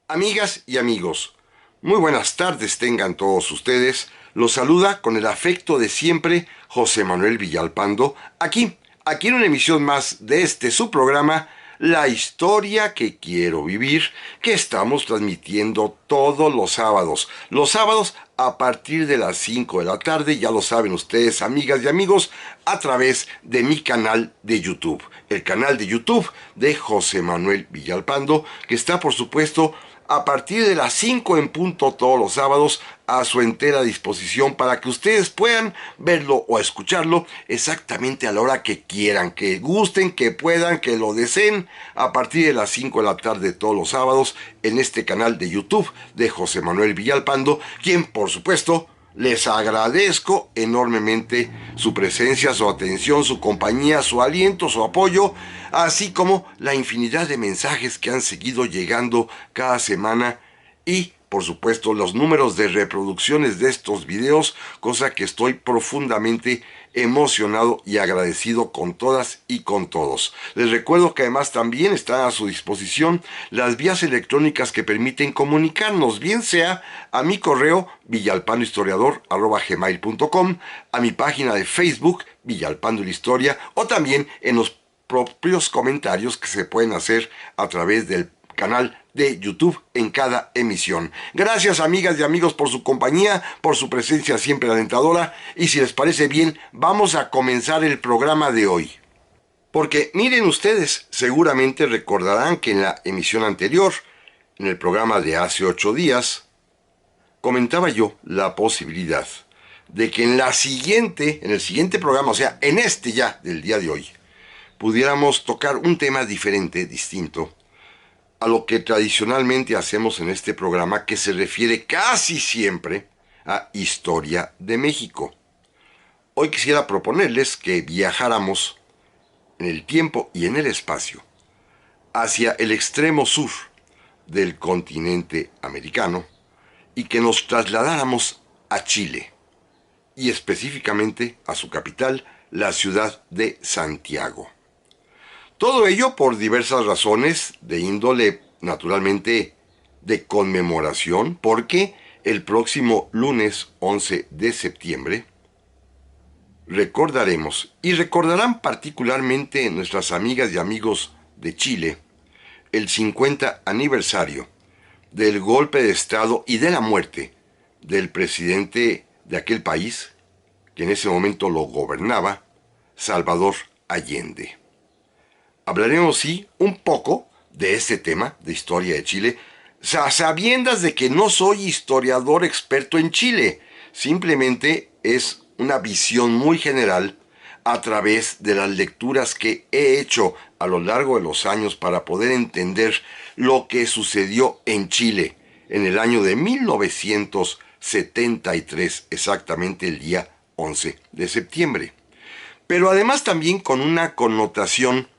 Amigas y amigos, muy buenas tardes tengan todos ustedes. Los saluda con el afecto de siempre José Manuel Villalpando, aquí en una emisión más de su programa, La historia que quiero vivir, que estamos transmitiendo todos los sábados. Los sábados a partir de las 5 de la tarde, ya lo saben ustedes, amigas y amigos, a través de mi canal de YouTube. El canal de YouTube de José Manuel Villalpando, que está por supuesto a partir de las 5 en punto todos los sábados a su entera disposición para que ustedes puedan verlo o escucharlo exactamente a la hora que quieran, que gusten, que puedan, que lo deseen, a partir de las 5 de la tarde todos los sábados en este canal de YouTube de José Manuel Villalpando, quien por supuesto les agradezco enormemente su presencia, su atención, su compañía, su aliento, su apoyo, así como la infinidad de mensajes que han seguido llegando cada semana y, por supuesto, los números de reproducciones de estos videos, cosa que estoy profundamente emocionado y agradecido con todas y con todos. Les recuerdo que además también están a su disposición las vías electrónicas que permiten comunicarnos, bien sea a mi correo villalpandohistoriador@gmail.com, a mi página de Facebook Villalpando la Historia, o también en los propios comentarios que se pueden hacer a través del canal de YouTube en cada emisión. Gracias, amigas y amigos, por su compañía, por su presencia siempre alentadora, y si les parece bien, vamos a comenzar el programa de hoy. Porque miren ustedes, seguramente recordarán que en la emisión anterior, en el programa de hace 8 días, comentaba yo la posibilidad de que en el siguiente programa, o sea, en este ya del día de hoy, pudiéramos tocar un tema diferente, distinto, a lo que tradicionalmente hacemos en este programa, que se refiere casi siempre a historia de México. Hoy quisiera proponerles que viajáramos en el tiempo y en el espacio hacia el extremo sur del continente americano y que nos trasladáramos a Chile y específicamente a su capital, la ciudad de Santiago. Todo ello por diversas razones de índole, naturalmente, de conmemoración, porque el próximo lunes 11 de septiembre recordaremos, y recordarán particularmente nuestras amigas y amigos de Chile, el 50 aniversario del golpe de Estado y de la muerte del presidente de aquel país, que en ese momento lo gobernaba, Salvador Allende. Hablaremos, sí, un poco de este tema de historia de Chile, sabiendas de que no soy historiador experto en Chile, simplemente es una visión muy general a través de las lecturas que he hecho a lo largo de los años para poder entender lo que sucedió en Chile en el año de 1973, exactamente el día 11 de septiembre. Pero además también con una connotación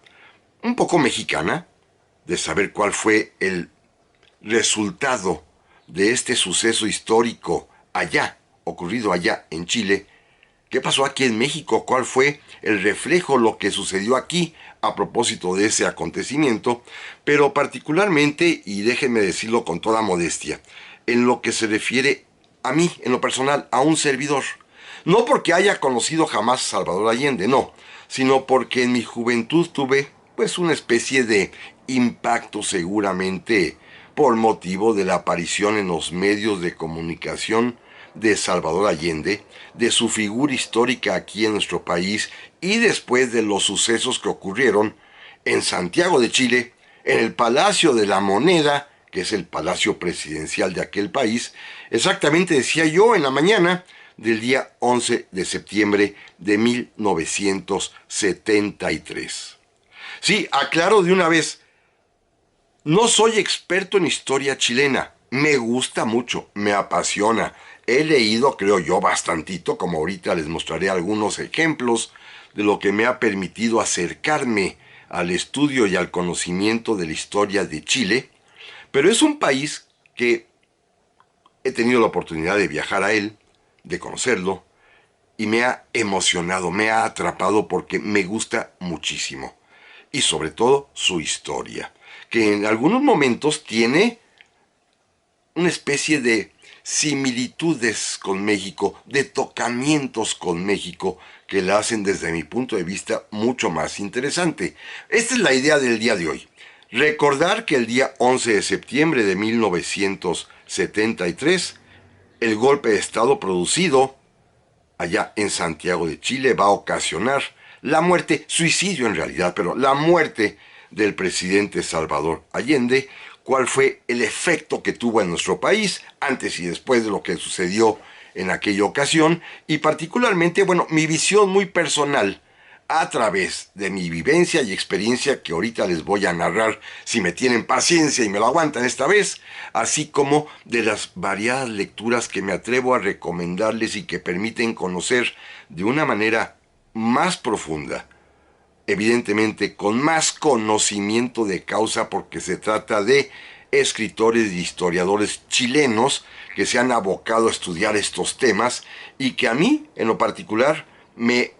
un poco mexicana, de saber cuál fue el resultado de este suceso histórico ocurrido allá en Chile. ¿Qué pasó aquí en México? ¿Cuál fue el reflejo, lo que sucedió aquí a propósito de ese acontecimiento? Pero particularmente, y déjenme decirlo con toda modestia, en lo que se refiere a mí, en lo personal, a un servidor. No porque haya conocido jamás a Salvador Allende, no, sino porque en mi juventud tuve pues una especie de impacto, seguramente por motivo de la aparición en los medios de comunicación de Salvador Allende, de su figura histórica aquí en nuestro país y después de los sucesos que ocurrieron en Santiago de Chile, en el Palacio de la Moneda, que es el palacio presidencial de aquel país, exactamente, decía yo, en la mañana del día 11 de septiembre de 1973. Sí, aclaro de una vez, no soy experto en historia chilena, me gusta mucho, me apasiona. He leído, creo yo, bastantito, como ahorita les mostraré algunos ejemplos de lo que me ha permitido acercarme al estudio y al conocimiento de la historia de Chile, pero es un país que he tenido la oportunidad de viajar a él, de conocerlo, y me ha emocionado, me ha atrapado porque me gusta muchísimo. Y sobre todo su historia, que en algunos momentos tiene una especie de similitudes con México, de tocamientos con México, que la hacen desde mi punto de vista mucho más interesante. Esta es la idea del día de hoy. Recordar que el día 11 de septiembre de 1973, el golpe de Estado producido allá en Santiago de Chile va a ocasionar la muerte, suicidio en realidad, pero la muerte del presidente Salvador Allende. ¿Cuál fue el efecto que tuvo en nuestro país antes y después de lo que sucedió en aquella ocasión? Y particularmente, bueno, mi visión muy personal a través de mi vivencia y experiencia que ahorita les voy a narrar si me tienen paciencia y me lo aguantan esta vez, así como de las variadas lecturas que me atrevo a recomendarles y que permiten conocer de una manera más profunda, evidentemente con más conocimiento de causa, porque se trata de escritores y historiadores chilenos que se han abocado a estudiar estos temas y que a mí, en lo particular, me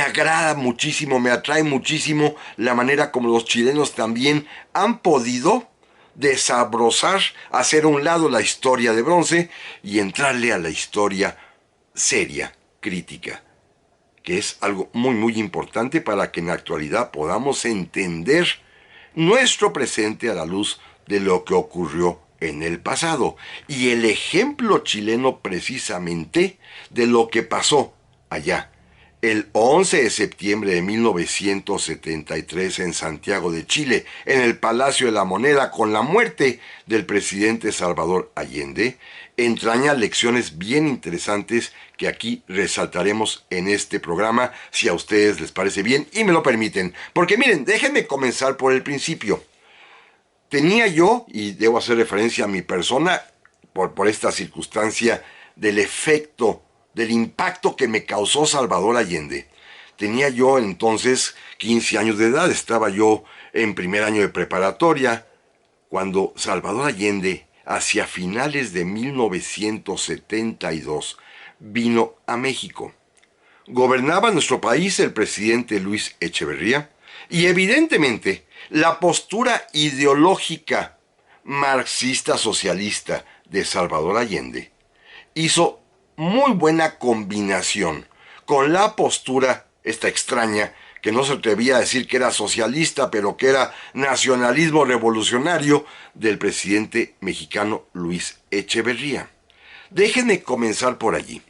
agrada muchísimo, me atrae muchísimo la manera como los chilenos también han podido desabrozar, hacer a un lado la historia de bronce y entrarle a la historia seria, crítica, que es algo muy muy importante para que en la actualidad podamos entender nuestro presente a la luz de lo que ocurrió en el pasado. Y el ejemplo chileno precisamente de lo que pasó allá el 11 de septiembre de 1973 en Santiago de Chile, en el Palacio de la Moneda, con la muerte del presidente Salvador Allende, entraña lecciones bien interesantes que aquí resaltaremos en este programa, si a ustedes les parece bien y me lo permiten. Porque miren, déjenme comenzar por el principio. Tenía yo, y debo hacer referencia a mi persona, por esta circunstancia del efecto, del impacto que me causó Salvador Allende. Tenía yo entonces 15 años de edad, estaba yo en primer año de preparatoria, cuando Salvador Allende, hacia finales de 1972, vino a México. Gobernaba nuestro país el presidente Luis Echeverría, y evidentemente la postura ideológica marxista-socialista de Salvador Allende hizo muy buena combinación con la postura, esta extraña, que no se atrevía a decir que era socialista, pero que era nacionalismo revolucionario, del presidente mexicano Luis Echeverría. Déjenme comenzar por allí.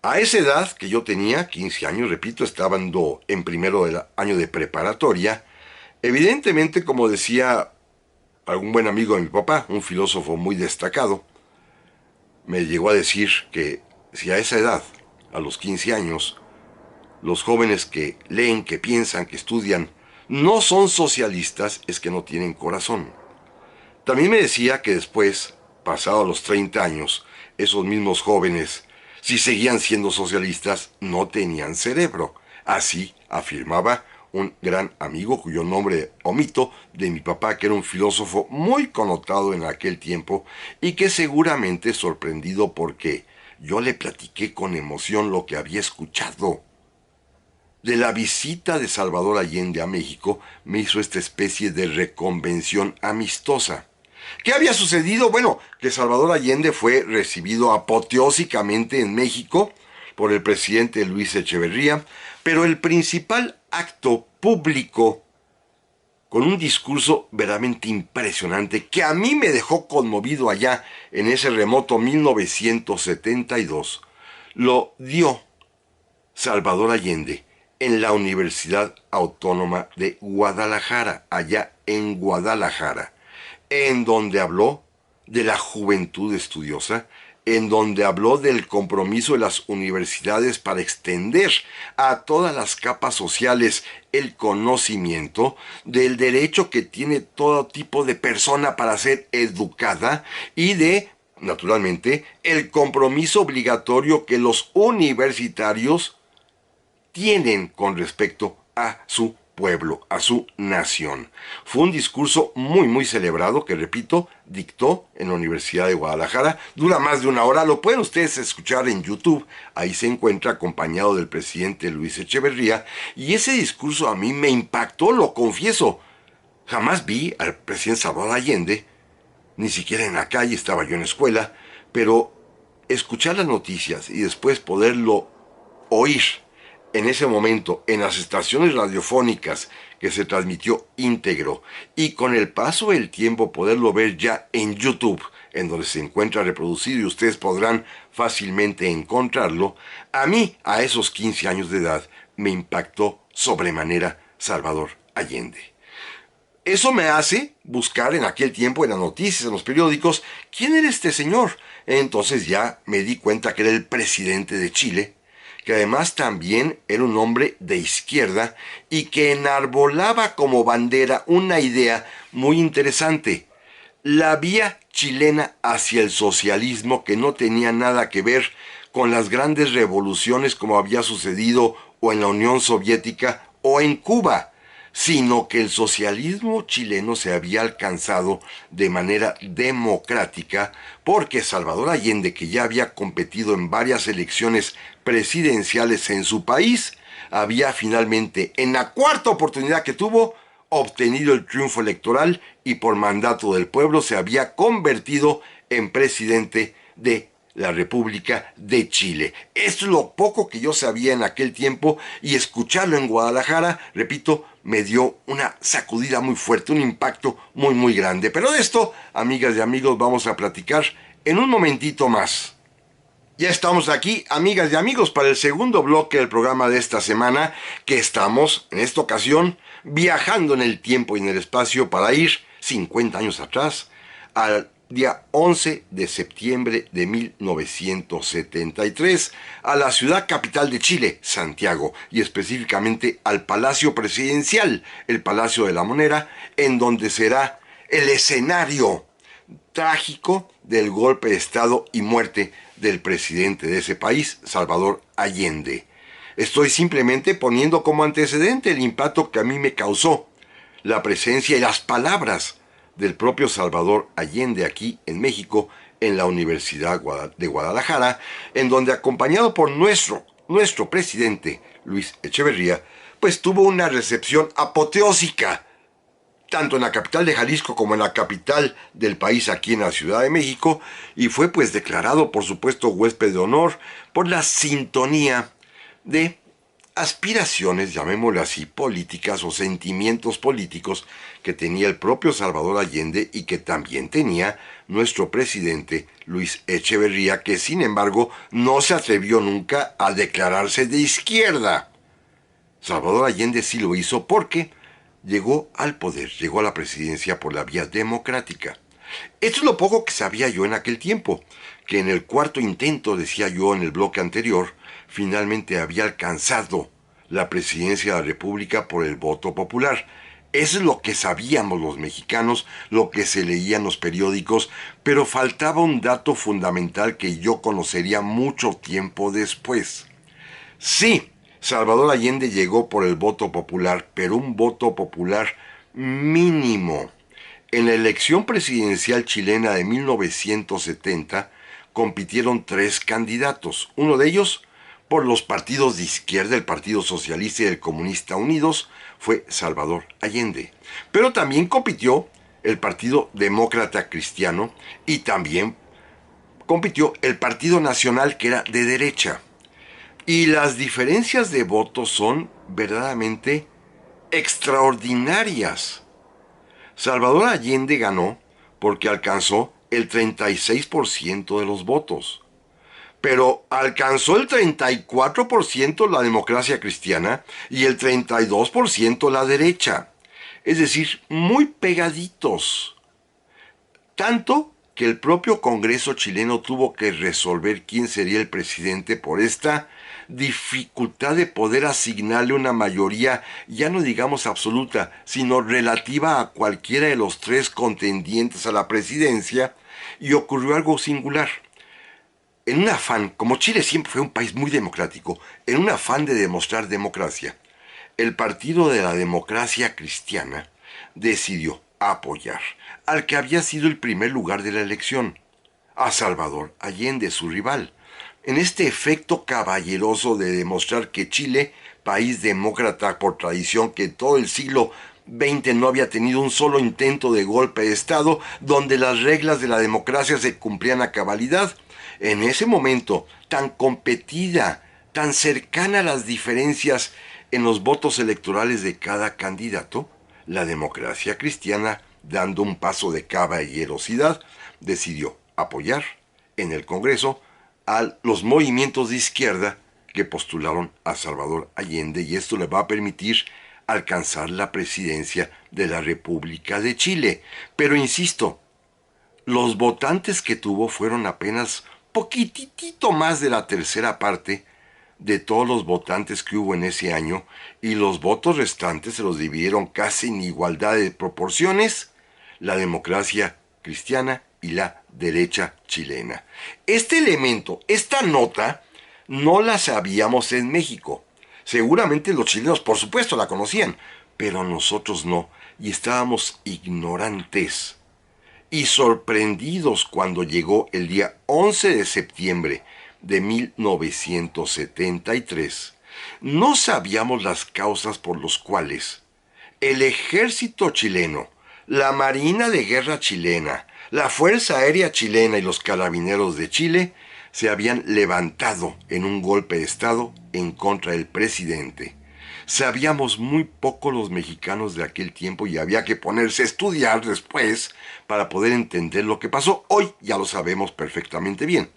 A esa edad que yo tenía, 15 años, repito, estaba en primero año de preparatoria, evidentemente, como decía algún buen amigo de mi papá, un filósofo muy destacado, me llegó a decir que si a esa edad, a los 15 años, los jóvenes que leen, que piensan, que estudian, no son socialistas, es que no tienen corazón. También me decía que después, pasados los 30 años, esos mismos jóvenes, si seguían siendo socialistas, no tenían cerebro. Así afirmaba un gran amigo cuyo nombre omito, de mi papá, que era un filósofo muy connotado en aquel tiempo y que seguramente sorprendido porque yo le platiqué con emoción lo que había escuchado. De la visita de Salvador Allende a México me hizo esta especie de reconvención amistosa. ¿Qué había sucedido? Bueno, que Salvador Allende fue recibido apoteósicamente en México por el presidente Luis Echeverría, pero el principal acto público, con un discurso verdaderamente impresionante, que a mí me dejó conmovido allá en ese remoto 1972, lo dio Salvador Allende en la Universidad Autónoma de Guadalajara, allá en Guadalajara, en donde habló de la juventud estudiosa, en donde habló del compromiso de las universidades para extender a todas las capas sociales el conocimiento, del derecho que tiene todo tipo de persona para ser educada y de, naturalmente, el compromiso obligatorio que los universitarios tienen con respecto a su pueblo, a su nación. Fue un discurso muy muy celebrado que, repito, dictó en la Universidad de Guadalajara. Dura más de una hora, lo pueden ustedes escuchar en YouTube. Ahí se encuentra acompañado del presidente Luis Echeverría. Y ese discurso a mí me impactó, lo confieso. Jamás vi al presidente Salvador Allende ni siquiera en la calle, estaba yo en la escuela, pero escuchar las noticias y después poderlo oír en ese momento en las estaciones radiofónicas que se transmitió íntegro y con el paso del tiempo poderlo ver ya en YouTube, en donde se encuentra reproducido y ustedes podrán fácilmente encontrarlo, a mí, a esos 15 años de edad, me impactó sobremanera Salvador Allende. Eso me hace buscar en aquel tiempo en las noticias, en los periódicos, quién era este señor. Entonces ya me di cuenta que era el presidente de Chile, que además también era un hombre de izquierda y que enarbolaba como bandera una idea muy interesante: la vía chilena hacia el socialismo, que no tenía nada que ver con las grandes revoluciones como había sucedido o en la Unión Soviética o en Cuba, sino que el socialismo chileno se había alcanzado de manera democrática porque Salvador Allende, que ya había competido en varias elecciones presidenciales en su país, había finalmente, en la cuarta oportunidad que tuvo, obtenido el triunfo electoral y por mandato del pueblo se había convertido en presidente de la República de Chile. Esto es lo poco que yo sabía en aquel tiempo, y escucharlo en Guadalajara, repito, me dio una sacudida muy fuerte, un impacto muy muy grande. Pero de esto, amigas y amigos, vamos a platicar en un momentito más. Ya estamos aquí, amigas y amigos, para el segundo bloque del programa de esta semana, que estamos, en esta ocasión, viajando en el tiempo y en el espacio para ir 50 años atrás, al día 11 de septiembre de 1973, a la ciudad capital de Chile, Santiago, y específicamente al Palacio Presidencial, el Palacio de la Moneda, en donde será el escenario trágico del golpe de Estado y muerte del presidente de ese país, Salvador Allende. Estoy simplemente poniendo como antecedente el impacto que a mí me causó la presencia y las palabras del propio Salvador Allende aquí en México, en la Universidad de Guadalajara, en donde, acompañado por nuestro presidente Luis Echeverría, pues tuvo una recepción apoteósica tanto en la capital de Jalisco como en la capital del país, aquí en la Ciudad de México, y fue pues declarado, por supuesto, huésped de honor por la sintonía de aspiraciones, llamémosle así, políticas o sentimientos políticos que tenía el propio Salvador Allende y que también tenía nuestro presidente Luis Echeverría, que sin embargo no se atrevió nunca a declararse de izquierda. Salvador Allende sí lo hizo porque llegó al poder, llegó a la presidencia por la vía democrática. Esto es lo poco que sabía yo en aquel tiempo, que en el cuarto intento, decía yo en el bloque anterior, finalmente había alcanzado la presidencia de la República por el voto popular. Eso es lo que sabíamos los mexicanos, lo que se leía en los periódicos, pero faltaba un dato fundamental que yo conocería mucho tiempo después. Sí, Salvador Allende llegó por el voto popular, pero un voto popular mínimo. En la elección presidencial chilena de 1970 compitieron 3 candidatos, uno de ellos por los partidos de izquierda, el Partido Socialista y el Comunista Unidos, fue Salvador Allende. Pero también compitió el Partido Demócrata Cristiano y también compitió el Partido Nacional, que era de derecha. Y las diferencias de votos son verdaderamente extraordinarias. Salvador Allende ganó porque alcanzó el 36% de los votos, pero alcanzó el 34% la democracia cristiana y el 32% la derecha. Es decir, muy pegaditos. Tanto que el propio Congreso chileno tuvo que resolver quién sería el presidente por esta dificultad de poder asignarle una mayoría, ya no digamos absoluta, sino relativa a cualquiera de los 3 contendientes a la presidencia, y ocurrió algo singular. En un afán, como Chile siempre fue un país muy democrático, en un afán de demostrar democracia, el Partido de la Democracia Cristiana decidió apoyar al que había sido el primer lugar de la elección, a Salvador Allende, su rival, en este efecto caballeroso de demostrar que Chile, país demócrata por tradición, que todo el siglo XX no había tenido un solo intento de golpe de Estado donde las reglas de la democracia se cumplían a cabalidad. En ese momento, tan competida, tan cercana a las diferencias en los votos electorales de cada candidato, la democracia cristiana, dando un paso de caballerosidad, decidió apoyar en el Congreso a los movimientos de izquierda que postularon a Salvador Allende, y esto le va a permitir alcanzar la presidencia de la República de Chile. Pero insisto, los votantes que tuvo fueron apenas poquitito más de la tercera parte de todos los votantes que hubo en ese año, y los votos restantes se los dividieron casi en igualdad de proporciones la democracia cristiana y la derecha chilena. Este elemento, esta nota, no la sabíamos en México. Seguramente los chilenos, por supuesto, la conocían, pero nosotros no, y estábamos ignorantes y sorprendidos cuando llegó el día 11 de septiembre de 1973. No sabíamos las causas por las cuales el ejército chileno, la Marina de Guerra chilena, la Fuerza Aérea chilena y los carabineros de Chile se habían levantado en un golpe de Estado en contra del presidente. Sabíamos muy poco los mexicanos de aquel tiempo y había que ponerse a estudiar después para poder entender lo que pasó. Hoy ya lo sabemos perfectamente bien.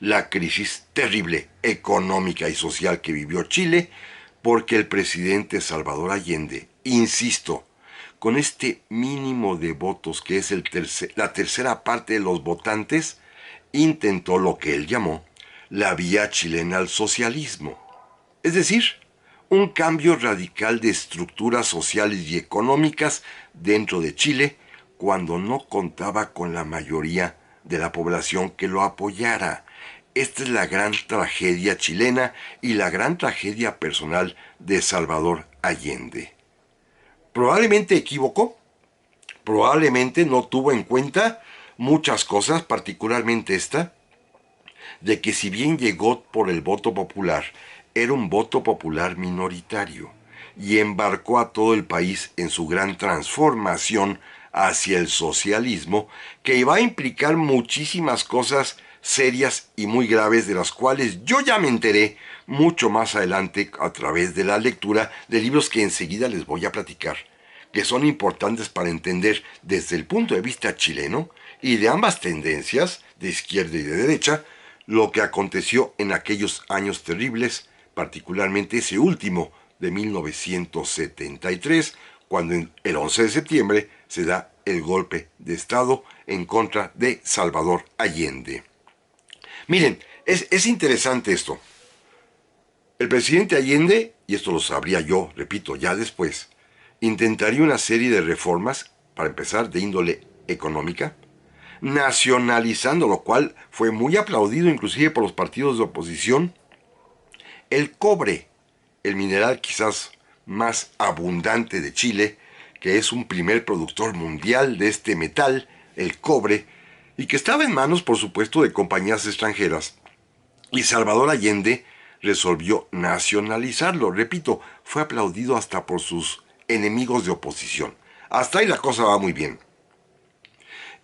La crisis terrible económica y social que vivió Chile porque el presidente Salvador Allende, insisto, con este mínimo de votos que es la tercera parte de los votantes, intentó lo que él llamó la vía chilena al socialismo. Es decir, un cambio radical de estructuras sociales y económicas dentro de Chile cuando no contaba con la mayoría de la población que lo apoyara. Esta es la gran tragedia chilena y la gran tragedia personal de Salvador Allende. Probablemente equivocó, probablemente no tuvo en cuenta muchas cosas, particularmente esta, de que si bien llegó por el voto popular, era un voto popular minoritario y embarcó a todo el país en su gran transformación hacia el socialismo, que iba a implicar muchísimas cosas serias y muy graves, de las cuales yo ya me enteré mucho más adelante a través de la lectura de libros que enseguida les voy a platicar, que son importantes para entender desde el punto de vista chileno y de ambas tendencias, de izquierda y de derecha, lo que aconteció en aquellos años terribles, particularmente ese último de 1973, cuando el 11 de septiembre se da el golpe de Estado en contra de Salvador Allende. Miren, es interesante esto. El presidente Allende, y esto lo sabría yo, repito, ya después, intentaría una serie de reformas, para empezar, de índole económica, nacionalizando, lo cual fue muy aplaudido inclusive por los partidos de oposición, el cobre, el mineral quizás más abundante de Chile, que es un primer productor mundial de este metal, el cobre, y que estaba en manos, por supuesto, de compañías extranjeras. Y Salvador Allende resolvió nacionalizarlo. Repito, fue aplaudido hasta por sus enemigos de oposición. Hasta ahí la cosa va muy bien.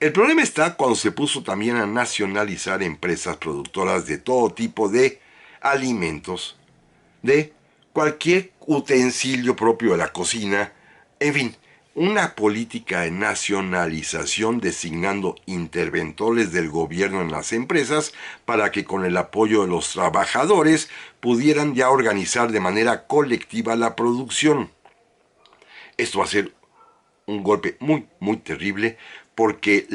El problema está cuando se puso también a nacionalizar empresas productoras de todo tipo de alimentos, de cualquier utensilio propio de la cocina, en fin, una política de nacionalización designando interventores del gobierno en las empresas para que con el apoyo de los trabajadores pudieran ya organizar de manera colectiva la producción. Esto va a ser un golpe muy, muy terrible porque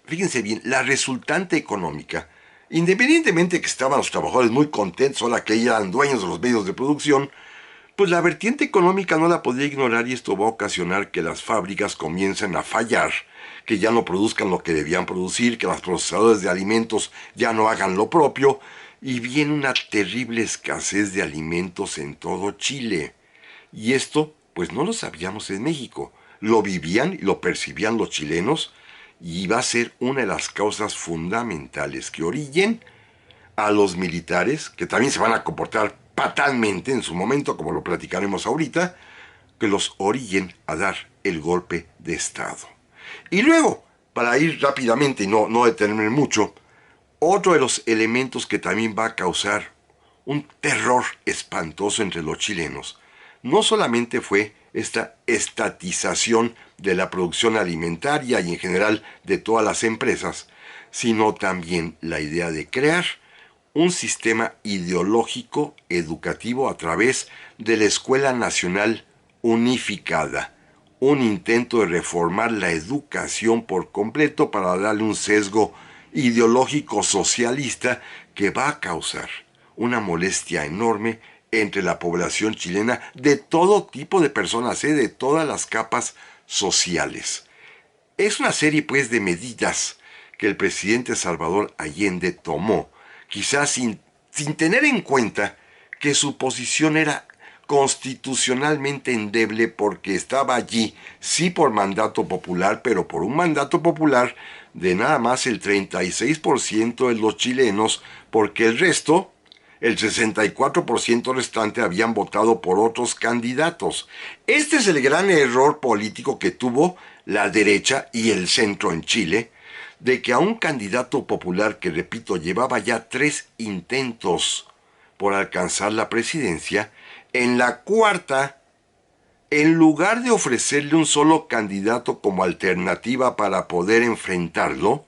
fíjense bien, la resultante económica, independientemente de que estaban los trabajadores muy contentos ahora que ya eran dueños de los medios de producción, pues la vertiente económica no la podía ignorar y esto va a ocasionar que las fábricas comiencen a fallar, que ya no produzcan lo que debían producir, que los procesadores de alimentos ya no hagan lo propio, y viene una terrible escasez de alimentos en todo Chile. Y esto, pues no lo sabíamos en México, lo vivían y lo percibían los chilenos, y va a ser una de las causas fundamentales que orillen a los militares, que también se van a comportar fatalmente en su momento, como lo platicaremos ahorita, que los orillen a dar el golpe de Estado. Y luego, para ir rápidamente y no detenerme mucho, otro de los elementos que también va a causar un terror espantoso entre los chilenos no solamente fue esta estatización de la producción alimentaria y en general de todas las empresas, sino también la idea de crear un sistema ideológico educativo a través de la Escuela Nacional Unificada, un intento de reformar la educación por completo para darle un sesgo ideológico socialista que va a causar una molestia enorme entre la población chilena de todo tipo de personas, de todas las capas sociales. Es una serie pues de medidas que el presidente Salvador Allende tomó, quizás sin tener en cuenta que su posición era constitucionalmente endeble porque estaba allí, sí por mandato popular, pero por un mandato popular de nada más el 36% de los chilenos, porque el resto, el 64% restante, habían votado por otros candidatos. Este es el gran error político que tuvo la derecha y el centro en Chile, de que a un candidato popular que, repito, llevaba ya 3 intentos por alcanzar la presidencia, en la cuarta, en lugar de ofrecerle un solo candidato como alternativa para poder enfrentarlo,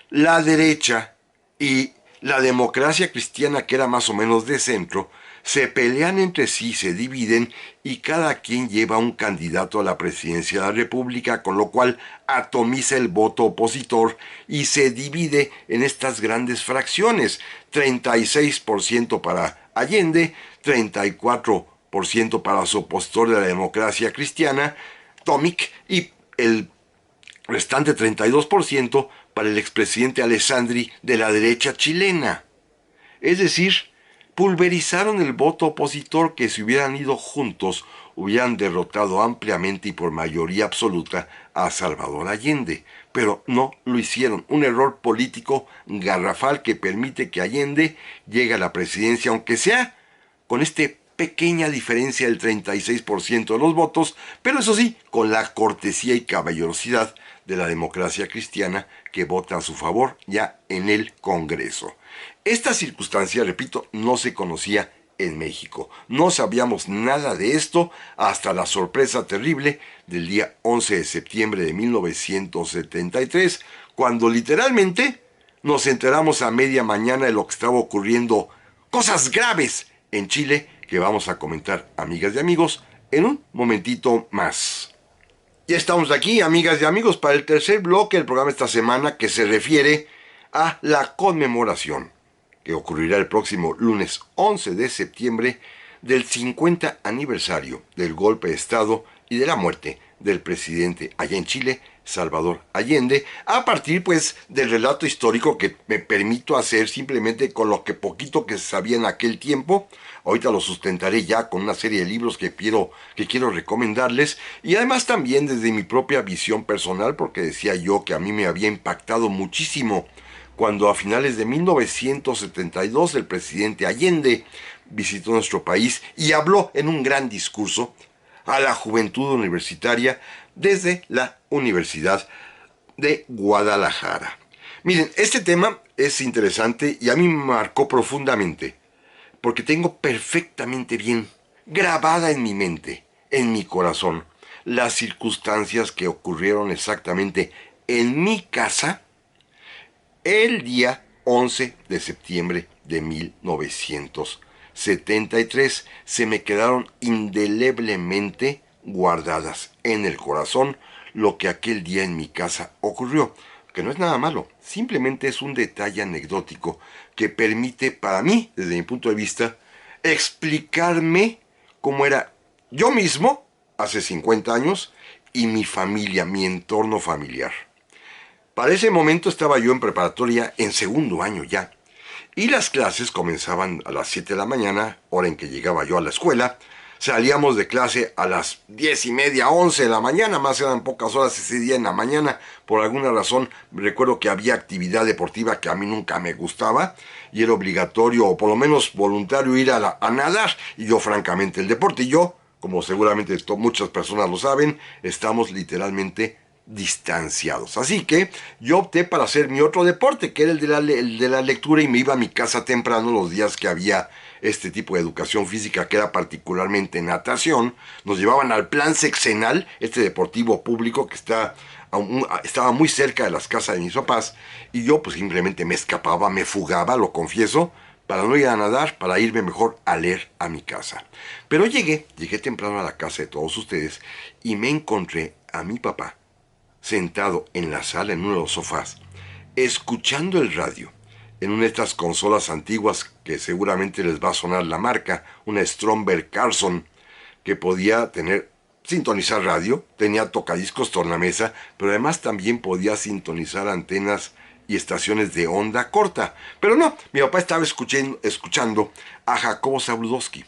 la derecha y la democracia cristiana, que era más o menos de centro, se pelean entre sí, se dividen y cada quien lleva un candidato a la presidencia de la República, con lo cual atomiza el voto opositor y se divide en estas grandes fracciones: 36% para Allende, 34% para su opositor de la democracia cristiana, Tomic, y el restante 32% para el expresidente Alessandri de la derecha chilena. Es decir, pulverizaron el voto opositor que, si hubieran ido juntos, hubieran derrotado ampliamente y por mayoría absoluta a Salvador Allende. Pero no lo hicieron. Un error político garrafal que permite que Allende llegue a la presidencia, aunque sea con esta pequeña diferencia del 36% de los votos, pero eso sí, con la cortesía y caballerosidad de la democracia cristiana, que vota a su favor ya en el Congreso. Esta circunstancia, repito, no se conocía en México. No sabíamos nada de esto hasta la sorpresa terrible del día 11 de septiembre de 1973, cuando literalmente nos enteramos a media mañana de lo que estaba ocurriendo, cosas graves en Chile, que vamos a comentar, amigas y amigos, en un momentito más. Ya estamos aquí, amigas y amigos, para el tercer bloque del programa esta semana, que se refiere a la conmemoración que ocurrirá el próximo lunes 11 de septiembre del 50 aniversario del golpe de Estado y de la muerte del presidente allá en Chile, Salvador Allende, a partir pues del relato histórico que me permito hacer simplemente con lo que poquito que se sabía en aquel tiempo. Ahorita lo sustentaré ya con una serie de libros que quiero recomendarles, y además también desde mi propia visión personal, porque decía yo que a mí me había impactado muchísimo cuando a finales de 1972 el presidente Allende visitó nuestro país y habló en un gran discurso a la juventud universitaria desde la Universidad de Guadalajara. Miren, este tema es interesante y a mí me marcó profundamente, porque tengo perfectamente bien grabada en mi mente, en mi corazón, las circunstancias que ocurrieron exactamente en mi casa el día 11 de septiembre de 1973. Se me quedaron indeleblemente guardadas en el corazón lo que aquel día en mi casa ocurrió, que no es nada malo, simplemente es un detalle anecdótico que permite para mí, desde mi punto de vista, explicarme cómo era yo mismo hace 50 años y mi familia, mi entorno familiar. Para ese momento estaba yo en preparatoria, en segundo año ya, y las clases comenzaban a las 7 de la mañana, hora en que llegaba yo a la escuela. Salíamos de clase a las 10:30, 11 de la mañana, más eran pocas horas ese día en la mañana. Por alguna razón recuerdo que había actividad deportiva que a mí nunca me gustaba y era obligatorio, o por lo menos voluntario, ir a nadar, y yo francamente el deporte, y yo como seguramente muchas personas lo saben, estamos literalmente distanciados. Así que yo opté para hacer mi otro deporte, que era el de la lectura, y me iba a mi casa temprano los días que había este tipo de educación física, que era particularmente natación. Nos llevaban al plan sexenal, este deportivo público que estaba muy cerca de las casas de mis papás, y yo pues simplemente me escapaba, me fugaba, lo confieso, para no ir a nadar, para irme mejor a leer a mi casa. Pero llegué temprano a la casa de todos ustedes y me encontré a mi papá sentado en la sala en uno de los sofás, escuchando el radio, en una de estas consolas antiguas que seguramente les va a sonar la marca, una Stromberg Carlson, que podía sintonizar radio, tenía tocadiscos tornamesa, pero además también podía sintonizar antenas y estaciones de onda corta. Pero no, mi papá estaba escuchando a Jacobo Zabludowski,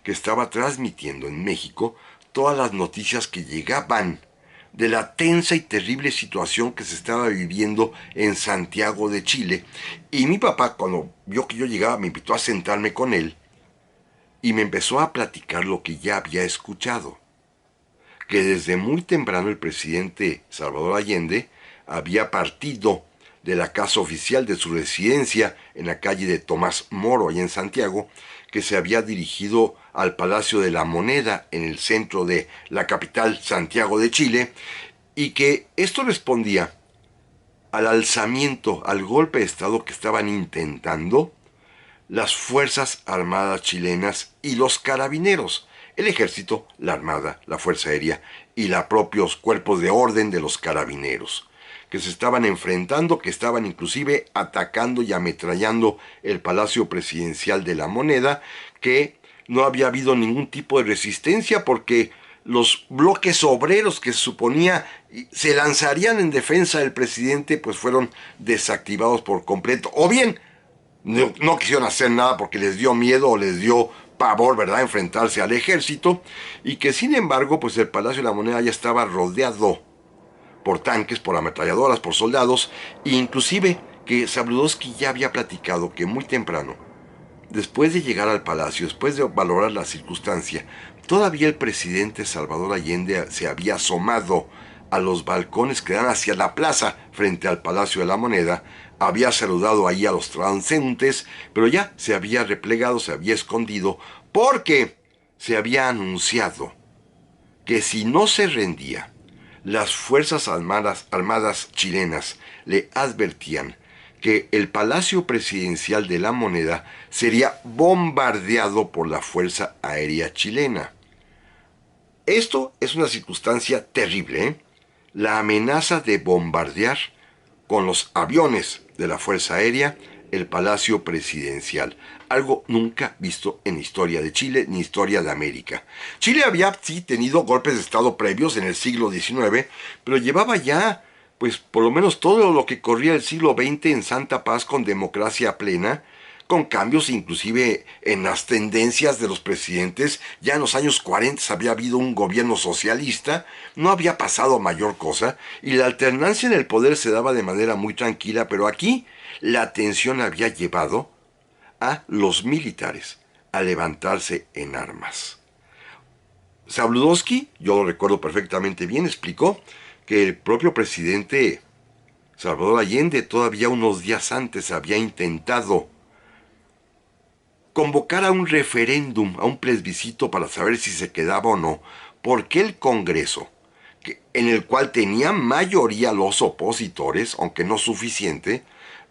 que estaba transmitiendo en México todas las noticias que llegaban de la tensa y terrible situación que se estaba viviendo en Santiago de Chile. Y mi papá, cuando vio que yo llegaba, me invitó a sentarme con él y me empezó a platicar lo que ya había escuchado, que desde muy temprano el presidente Salvador Allende había partido de la casa oficial de su residencia en la calle de Tomás Moro, allá en Santiago, que se había dirigido al Palacio de la Moneda en el centro de la capital, Santiago de Chile, y que esto respondía al alzamiento, al golpe de Estado que estaban intentando las Fuerzas Armadas chilenas y los carabineros, el ejército, la armada, la fuerza aérea y los propios cuerpos de orden de los carabineros, que se estaban enfrentando, que estaban inclusive atacando y ametrallando el Palacio Presidencial de la Moneda, que no había habido ningún tipo de resistencia porque los bloques obreros que se suponía se lanzarían en defensa del presidente pues fueron desactivados por completo, o bien no quisieron hacer nada porque les dio miedo o les dio pavor, ¿verdad?, enfrentarse al ejército, y que sin embargo pues el Palacio de la Moneda ya estaba rodeado por tanques, por ametralladoras, por soldados, e inclusive que Zabludowski ya había platicado que muy temprano, después de llegar al palacio, después de valorar la circunstancia, todavía el presidente Salvador Allende se había asomado a los balcones que dan hacia la plaza frente al Palacio de la Moneda, había saludado ahí a los transeúntes, pero ya se había replegado, se había escondido, porque se había anunciado que si no se rendía, las Fuerzas Armadas chilenas le advertían que el Palacio Presidencial de la Moneda sería bombardeado por la Fuerza Aérea Chilena. Esto es una circunstancia terrible, ¿eh? La amenaza de bombardear con los aviones de la Fuerza Aérea el Palacio Presidencial, algo nunca visto en la historia de Chile ni historia de América. Chile había sí tenido golpes de Estado previos en el siglo XIX, pero llevaba ya pues por lo menos todo lo que corría el siglo XX en santa paz, con democracia plena, con cambios inclusive en las tendencias de los presidentes. Ya en los años 40 había habido un gobierno socialista, no había pasado mayor cosa, y la alternancia en el poder se daba de manera muy tranquila, pero aquí la atención había llevado a los militares a levantarse en armas. Zabludowski, yo lo recuerdo perfectamente bien, explicó que el propio presidente Salvador Allende todavía unos días antes había intentado convocar a un referéndum, a un plebiscito para saber si se quedaba o no, porque el Congreso, en el cual tenían mayoría los opositores, aunque no suficiente,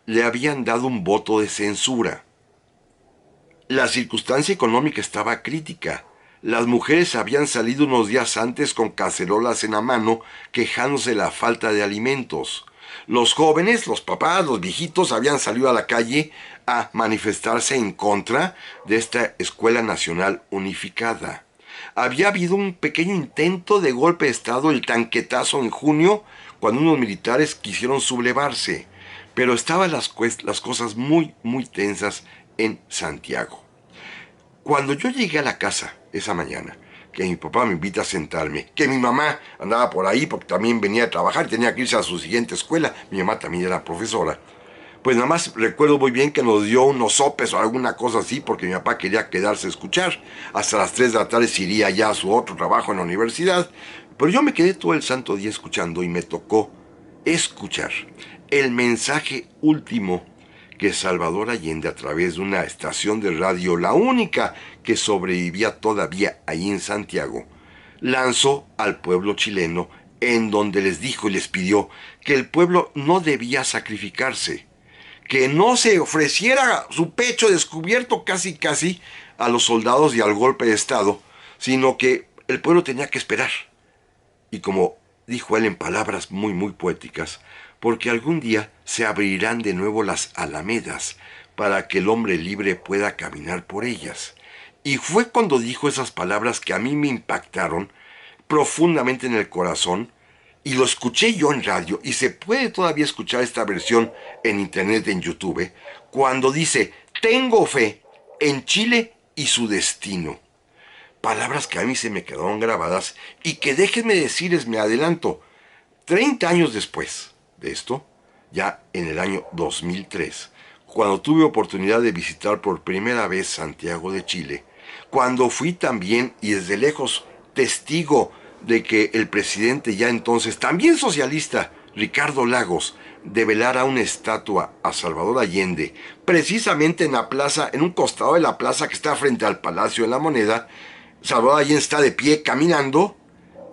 le habían dado un voto de censura. La circunstancia económica estaba crítica. Las mujeres habían salido unos días antes con cacerolas en la mano, quejándose de la falta de alimentos. Los jóvenes, los papás, los viejitos habían salido a la calle a manifestarse en contra de esta Escuela Nacional Unificada. Había habido un pequeño intento de golpe de Estado, el tanquetazo en junio, cuando unos militares quisieron sublevarse, pero estaban las cosas muy, muy tensas en Santiago. Cuando yo llegué a la casa esa mañana, que mi papá me invita a sentarme, que mi mamá andaba por ahí porque también venía a trabajar, tenía que irse a su siguiente escuela, mi mamá también era profesora, Pues nada más recuerdo muy bien que nos dio unos sopes o alguna cosa así porque mi papá quería quedarse a escuchar. Hasta las 3 de la tarde se iría ya a su otro trabajo en la universidad. Pero yo me quedé todo el santo día escuchando y me tocó escuchar el mensaje último que Salvador Allende, a través de una estación de radio, la única que sobrevivía todavía ahí en Santiago, lanzó al pueblo chileno, en donde les dijo y les pidió que el pueblo no debía sacrificarse, que no se ofreciera su pecho descubierto casi casi a los soldados y al golpe de Estado, sino que el pueblo tenía que esperar. Y como dijo él en palabras muy muy poéticas, porque algún día se abrirán de nuevo las alamedas para que el hombre libre pueda caminar por ellas. Y fue cuando dijo esas palabras que a mí me impactaron profundamente en el corazón, y lo escuché yo en radio, y se puede todavía escuchar esta versión en internet, en YouTube, cuando dice: tengo fe en Chile y su destino. Palabras que a mí se me quedaron grabadas y que, déjenme decirles, me adelanto, 30 años después de esto, ya en el año 2003, cuando tuve oportunidad de visitar por primera vez Santiago de Chile, cuando fui también y desde lejos testigo de que el presidente ya entonces, también socialista, Ricardo Lagos, develara una estatua a Salvador Allende, precisamente en la plaza, en un costado de la plaza que está frente al Palacio de la Moneda. Salvador Allende está de pie caminando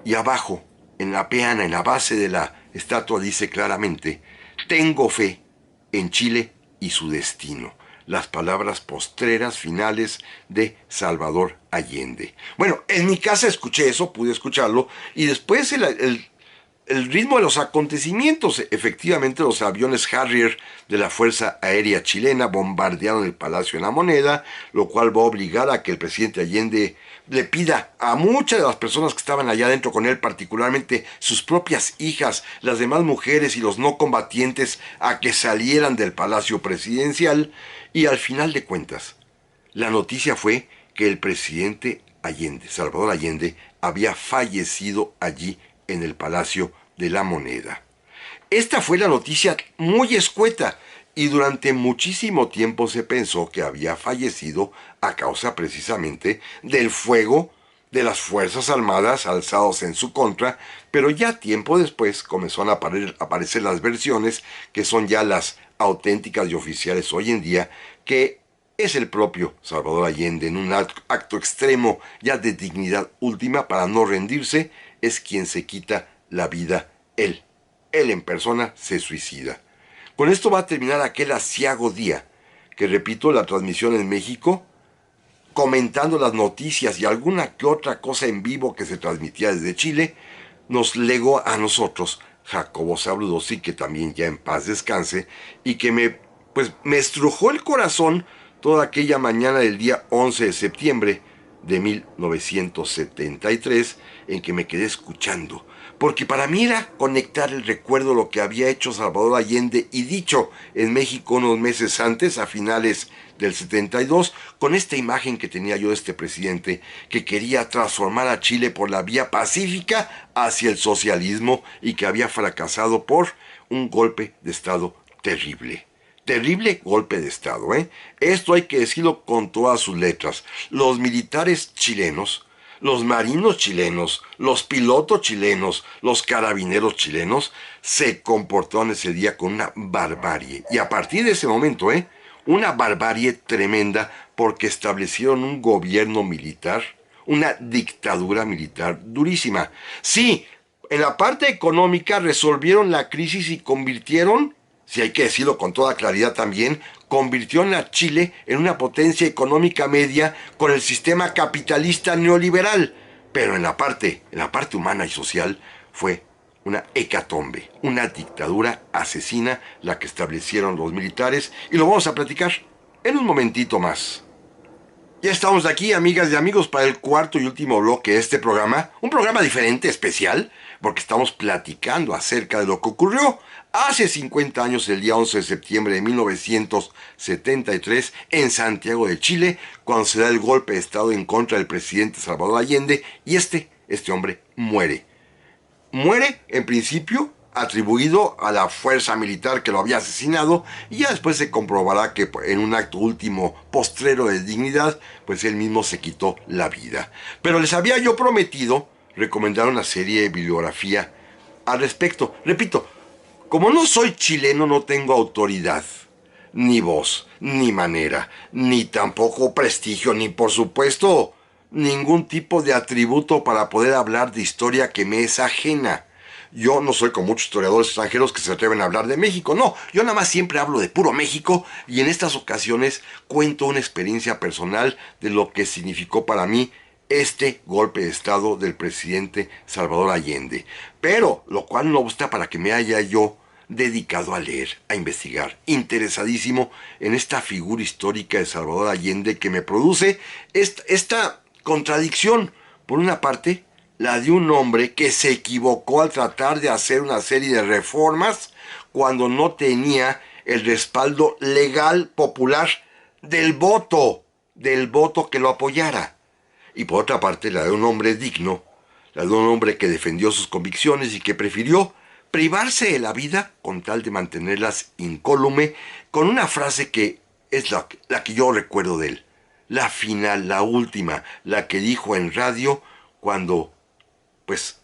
y abajo, en la peana, en la base de la estatua, dice claramente: tengo fe en Chile y su destino. Las palabras postreras finales de Salvador Allende. Bueno, en mi casa escuché eso, pude escucharlo, y después el ritmo de los acontecimientos. Efectivamente, los aviones Harrier de la Fuerza Aérea Chilena bombardearon el Palacio de la Moneda, lo cual va a obligar a que el presidente Allende le pida a muchas de las personas que estaban allá adentro con él, particularmente sus propias hijas, las demás mujeres y los no combatientes, a que salieran del Palacio Presidencial. Y al final de cuentas, la noticia fue que el presidente Allende, Salvador Allende, había fallecido allí en el Palacio de la Moneda. Esta fue la noticia muy escueta, y durante muchísimo tiempo se pensó que había fallecido a causa precisamente del fuego de las Fuerzas Armadas alzados en su contra, pero ya tiempo después comenzaron a aparecer las versiones que son ya las auténticas y oficiales hoy en día, que es el propio Salvador Allende, en un acto extremo ya de dignidad última para no rendirse, es quien se quita la vida él. Él en persona se suicida. Con esto va a terminar aquel aciago día, que repito, la transmisión en México, comentando las noticias y alguna que otra cosa en vivo que se transmitía desde Chile, nos legó a nosotros Jacobo Zabludowski, que también ya en paz descanse, y que me estrujó el corazón toda aquella mañana del día 11 de septiembre de 1973, en que me quedé escuchando, porque para mí era conectar el recuerdo de lo que había hecho Salvador Allende y dicho en México unos meses antes, a finales del 72, con esta imagen que tenía yo de este presidente que quería transformar a Chile por la vía pacífica hacia el socialismo, y que había fracasado por un golpe de Estado terrible. Terrible golpe de Estado, ¿eh? Esto hay que decirlo con todas sus letras. Los militares chilenos, los marinos chilenos, los pilotos chilenos, los carabineros chilenos se comportaron ese día con una barbarie. Y a partir de ese momento, una barbarie tremenda, porque establecieron un gobierno militar, una dictadura militar durísima. Sí, en la parte económica resolvieron la crisis y convirtieron, si hay que decirlo con toda claridad también, convirtieron a Chile en una potencia económica media con el sistema capitalista neoliberal. Pero en la parte humana y social fue una hecatombe, una dictadura asesina la que establecieron los militares, y lo vamos a platicar en un momentito más. Ya estamos aquí, amigas y amigos, para el cuarto y último bloque de este programa. Un programa diferente, especial, porque estamos platicando acerca de lo que ocurrió hace 50 años, el día 11 de septiembre de 1973, en Santiago de Chile, cuando se da el golpe de Estado en contra del presidente Salvador Allende, y este hombre muere. Muere, en principio, atribuido a la fuerza militar que lo había asesinado, y ya después se comprobará que en un acto último postrero de dignidad, pues él mismo se quitó la vida. Pero les había yo prometido recomendar una serie de bibliografía al respecto. Repito, como no soy chileno, no tengo autoridad, ni voz, ni manera, ni tampoco prestigio, ni por supuesto ningún tipo de atributo para poder hablar de historia que me es ajena. Yo no soy como muchos historiadores extranjeros que se atreven a hablar de México, no, yo nada más siempre hablo de puro México, y en estas ocasiones cuento una experiencia personal de lo que significó para mí este golpe de estado del presidente Salvador Allende. Pero, lo cual no obsta para que me haya yo dedicado a leer, a investigar, interesadísimo en esta figura histórica de Salvador Allende, que me produce esta contradicción. Por una parte, la de un hombre que se equivocó al tratar de hacer una serie de reformas cuando no tenía el respaldo legal popular del voto que lo apoyara. Y por otra parte, la de un hombre digno, la de un hombre que defendió sus convicciones y que prefirió privarse de la vida con tal de mantenerlas incólume, con una frase que es la que yo recuerdo de él. La final, la última, la que dijo en radio cuando, pues,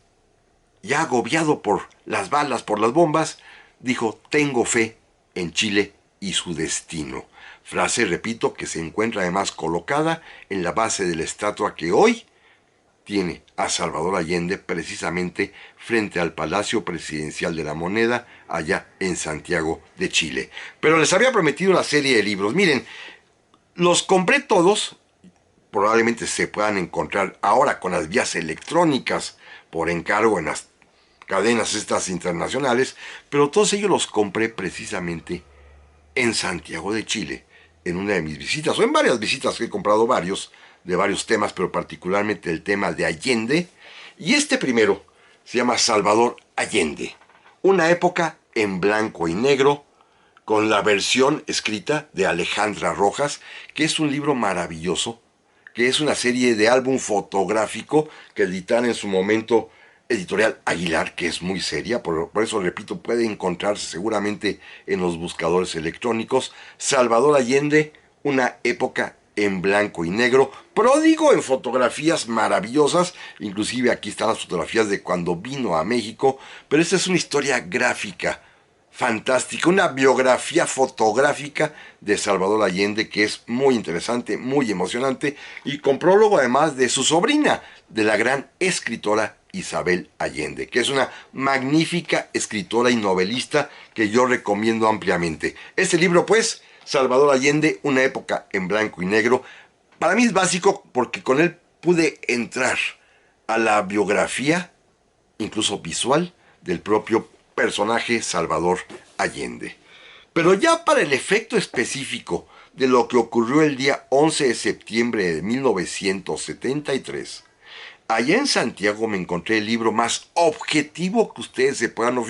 ya agobiado por las balas, por las bombas, dijo: tengo fe en Chile y su destino. Frase, repito, que se encuentra además colocada en la base de la estatua que hoy tiene a Salvador Allende precisamente frente al Palacio Presidencial de la Moneda, allá en Santiago de Chile. Pero les había prometido una serie de libros. Miren, los compré todos, probablemente se puedan encontrar ahora con las vías electrónicas por encargo en las cadenas estas internacionales, pero todos ellos los compré precisamente en Santiago de Chile, en una de mis visitas, o en varias visitas que he comprado varios, de varios temas, pero particularmente el tema de Allende. Y este primero se llama Salvador Allende, una época en blanco y negro, con la versión escrita de Alejandra Rojas, que es un libro maravilloso, que es una serie de álbum fotográfico que editaron en su momento Editorial Aguilar, que es muy seria, por eso repito, puede encontrarse seguramente en los buscadores electrónicos. Salvador Allende, una época en blanco y negro, pródigo en fotografías maravillosas, inclusive aquí están las fotografías de cuando vino a México, pero esta es una historia gráfica fantástica, una biografía fotográfica de Salvador Allende que es muy interesante, muy emocionante, y con prólogo además de su sobrina, de la gran escritora Isabel Allende, que es una magnífica escritora y novelista que yo recomiendo ampliamente. Este libro, pues, Salvador Allende, una época en blanco y negro, para mí es básico porque con él pude entrar a la biografía, incluso visual, del propio personaje Salvador Allende. Pero ya para el efecto específico de lo que ocurrió el día 11 de septiembre de 1973, allá en Santiago me encontré el libro más objetivo que ustedes se puedan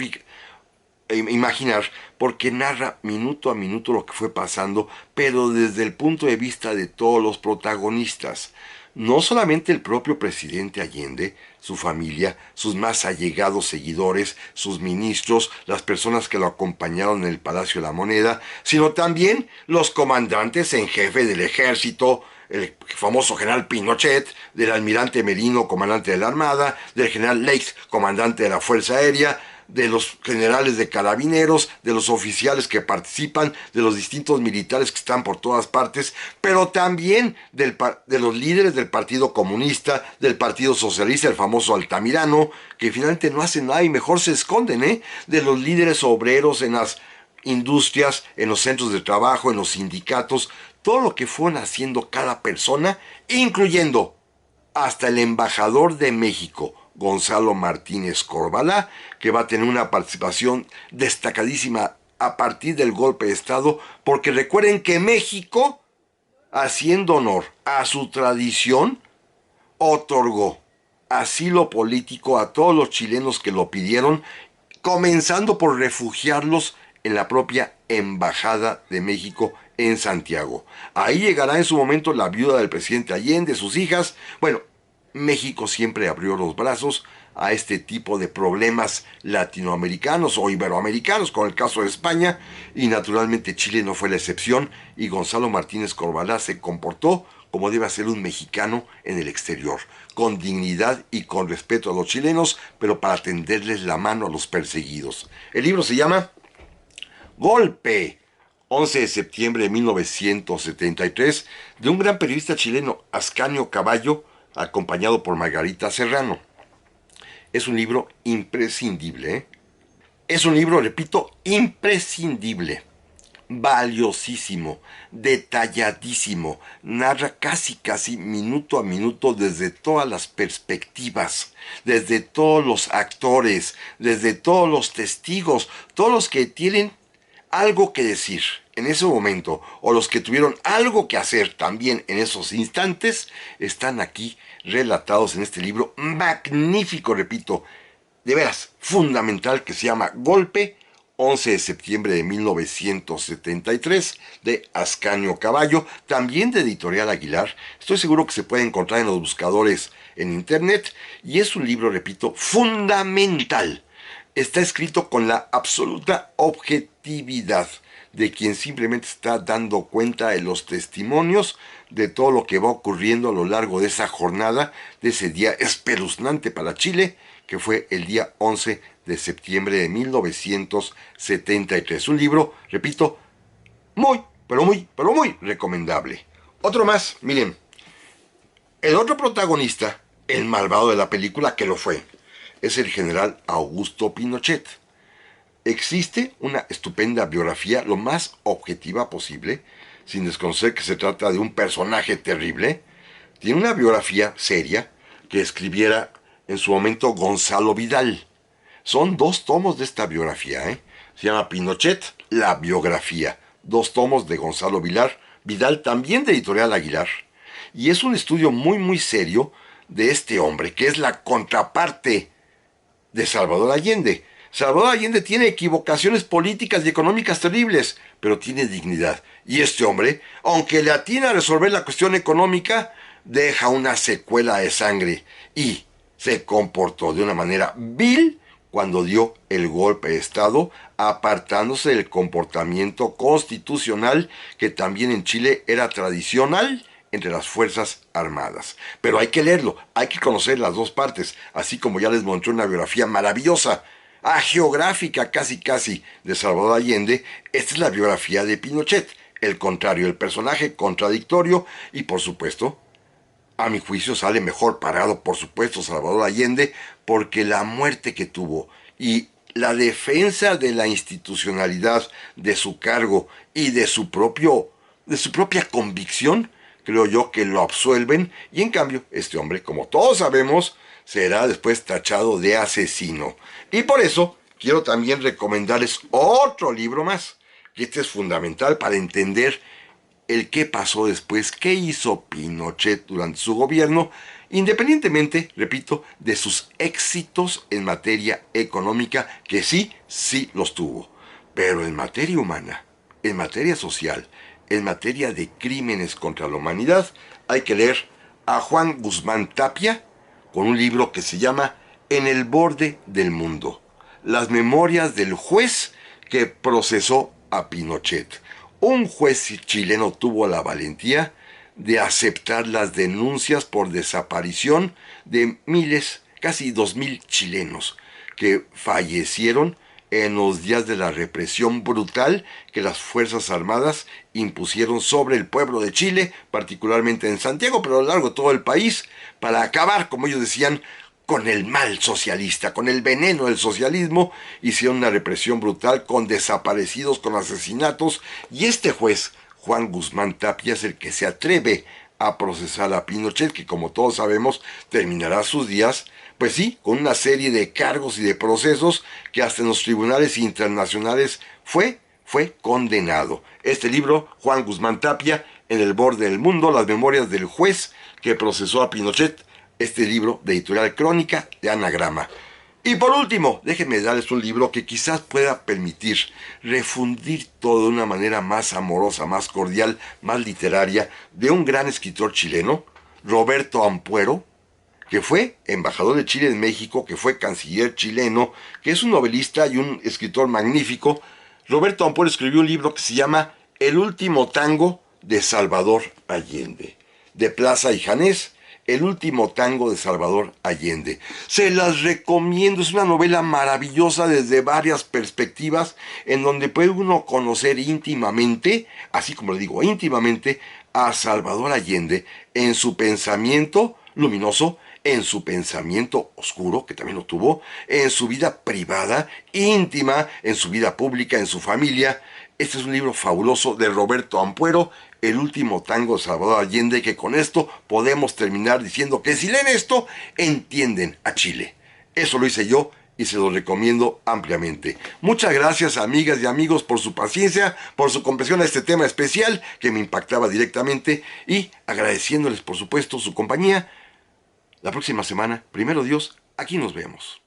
imaginar, porque narra minuto a minuto lo que fue pasando, pero desde el punto de vista de todos los protagonistas. No solamente el propio presidente Allende, su familia, sus más allegados seguidores, sus ministros, las personas que lo acompañaron en el Palacio de la Moneda, sino también los comandantes en jefe del ejército, el famoso general Pinochet, del almirante Merino, comandante de la Armada, del general Leix, comandante de la Fuerza Aérea, de los generales de carabineros, de los oficiales que participan, de los distintos militares que están por todas partes, pero también de los líderes del Partido Comunista, del Partido Socialista, el famoso Altamirano, que finalmente no hacen nada y mejor se esconden, de los líderes obreros en las industrias, en los centros de trabajo, en los sindicatos, todo lo que fueron haciendo cada persona, incluyendo hasta el embajador de México, Gonzalo Martínez Corbalá, que va a tener una participación destacadísima a partir del golpe de Estado, porque recuerden que México, haciendo honor a su tradición, otorgó asilo político a todos los chilenos que lo pidieron, comenzando por refugiarlos en la propia Embajada de México en Santiago. Ahí llegará en su momento la viuda del presidente Allende, sus hijas. Bueno, México siempre abrió los brazos a este tipo de problemas latinoamericanos o iberoamericanos, con el caso de España, y naturalmente Chile no fue la excepción, y Gonzalo Martínez Corvalás se comportó como debe hacer un mexicano en el exterior, con dignidad y con respeto a los chilenos, pero para tenderles la mano a los perseguidos. El libro se llama Golpe, 11 de septiembre de 1973, de un gran periodista chileno, Ascanio Caballo, acompañado por Margarita Serrano. Es un libro imprescindible, ¿eh? Es un libro, repito, imprescindible, valiosísimo, detalladísimo, narra casi minuto a minuto desde todas las perspectivas, desde todos los actores, desde todos los testigos, todos los que tienen algo que decir en ese momento o los que tuvieron algo que hacer también en esos instantes, están aquí relatados en este libro magnífico, repito, de veras, fundamental, que se llama Golpe, 11 de septiembre de 1973, de Ascanio Caballo, también de Editorial Aguilar. Estoy seguro que se puede encontrar en los buscadores en internet, y es un libro, repito, fundamental. Está escrito con la absoluta objetividad de quien simplemente está dando cuenta de los testimonios de todo lo que va ocurriendo a lo largo de esa jornada, de ese día espeluznante para Chile, que fue el día 11 de septiembre de 1973. Un libro, repito, muy recomendable. Otro más, miren, el otro protagonista, el malvado de la película, que lo fue, es el general Augusto Pinochet. Existe una estupenda biografía, lo más objetiva posible, sin desconocer que se trata de un personaje terrible. Tiene una biografía seria que escribiera en su momento Gonzalo Vidal. Son 2 tomos de esta biografía, ¿eh? Se llama Pinochet, la biografía. 2 tomos de Gonzalo Vidal, también de Editorial Aguilar. Y es un estudio muy serio de este hombre, que es la contraparte de Salvador Allende. Salvador Allende tiene equivocaciones políticas y económicas terribles, pero tiene dignidad. Y este hombre, aunque le atina a resolver la cuestión económica, deja una secuela de sangre y se comportó de una manera vil cuando dio el golpe de Estado, apartándose del comportamiento constitucional que también en Chile era tradicional entre las Fuerzas Armadas. Pero hay que leerlo, hay que conocer las 2 partes, así como ya les mostré una biografía maravillosa, geográfica casi de Salvador Allende. Esta es la biografía de Pinochet, el contrario, el personaje contradictorio, y por supuesto, a mi juicio sale mejor parado, por supuesto, Salvador Allende, porque la muerte que tuvo y la defensa de la institucionalidad de su cargo y de su propia convicción, creo yo que lo absuelven, y en cambio este hombre, como todos sabemos, será después tachado de asesino. Y por eso quiero también recomendarles otro libro más, que este es fundamental para entender el qué pasó después, qué hizo Pinochet durante su gobierno, independientemente, repito, de sus éxitos en materia económica, que sí los tuvo, pero en materia humana, en materia social, en materia de crímenes contra la humanidad, hay que leer a Juan Guzmán Tapia con un libro que se llama En el borde del mundo, las memorias del juez que procesó a Pinochet. Un juez chileno tuvo la valentía de aceptar las denuncias por desaparición de miles, casi 2,000 chilenos, que fallecieron en los días de la represión brutal que las Fuerzas Armadas impusieron sobre el pueblo de Chile, particularmente en Santiago, pero a lo largo de todo el país, para acabar, como ellos decían, con el mal socialista, con el veneno del socialismo. Hicieron una represión brutal con desaparecidos, con asesinatos, y este juez, Juan Guzmán Tapia, es el que se atreve a procesar a Pinochet, que como todos sabemos terminará sus días, pues sí, con una serie de cargos y de procesos que hasta en los tribunales internacionales fue condenado. Este libro, Juan Guzmán Tapia, En el borde del mundo, las memorias del juez que procesó a Pinochet, este libro de Editorial Crónica de Anagrama. Y por último, déjenme darles un libro que quizás pueda permitir refundir todo de una manera más amorosa, más cordial, más literaria, de un gran escritor chileno, Roberto Ampuero, que fue embajador de Chile en México, que fue canciller chileno, que es un novelista y un escritor magnífico. Roberto Ampuero escribió un libro que se llama El último tango de Salvador Allende, de Plaza y Janés. El último tango de Salvador Allende. Se las recomiendo, es una novela maravillosa desde varias perspectivas, en donde puede uno conocer íntimamente, así como le digo, íntimamente, a Salvador Allende en su pensamiento luminoso, en su pensamiento oscuro, que también lo tuvo, en su vida privada, íntima, en su vida pública, en su familia. Este es un libro fabuloso de Roberto Ampuero, El último tango de Salvador Allende, y que con esto podemos terminar diciendo que si leen esto, entienden a Chile. Eso lo hice yo y se lo recomiendo ampliamente. Muchas gracias, amigas y amigos, por su paciencia, por su comprensión a este tema especial que me impactaba directamente, y agradeciéndoles, por supuesto, su compañía. La próxima semana, primero Dios, aquí nos vemos.